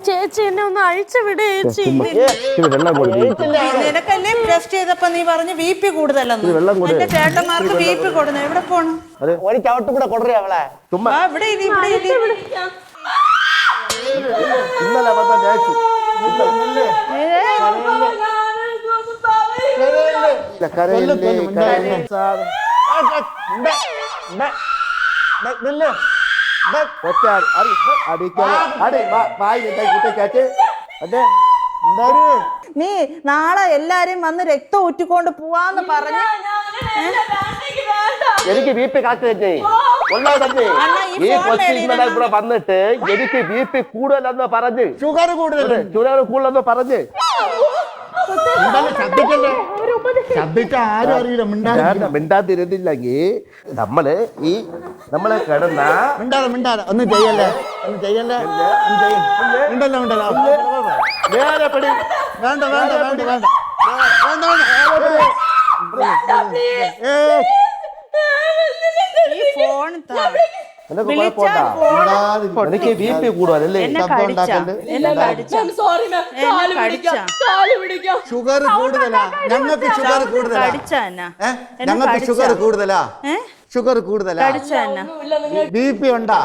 ചേച്ചി എന്നെ ഒന്ന് അഴിച്ചു വിട് ചേച്ചി. നിനക്കല്ലേ ടെസ്റ്റ് ചെയ്തപ്പോ നീ പറഞ്ഞു BP കൂടുതലെന്ന്. എന്റെ ചേട്ടന്മാർക്ക് BP കൊടുന്നു. എവിടെ പോണു? ഒരു ചവിട്ട് കൂടെ കൊടുറേ അവളെ. ഇവിടെ ഇന്നലെ വന്ന ചേച്ചി നീ നാളെ എല്ലാരും വന്ന് രക്തം ഊറ്റിക്കൊണ്ട് പോവാന്ന് പറഞ്ഞു. എനിക്ക് BP കണക്ക് തന്നെ ഉള്ളത്. ഈ കൊച്ചിങ്ങനെ ഇവിടെ വന്നിട്ട് എനിക്ക് BP കൂടുതലെന്ന് പറഞ്ഞ് ഷുഗർ കൂടുതലെന്ന് പറഞ്ഞ് മിണ്ടാതിരുന്നില്ലെങ്കിൽ നമ്മളെ കിടന്ന ഒന്നും ചെയ്യല്ലേ നേരെ പടി വേണ്ട എനിക്ക് BP കൂടുതലല്ലേ? ഷുഗർ കൂടുതലാ ഞങ്ങൾക്ക്. ഷുഗർ കൂടുതലാ. ഷുഗർ കൂടുതലാ. BP ഉണ്ടാ?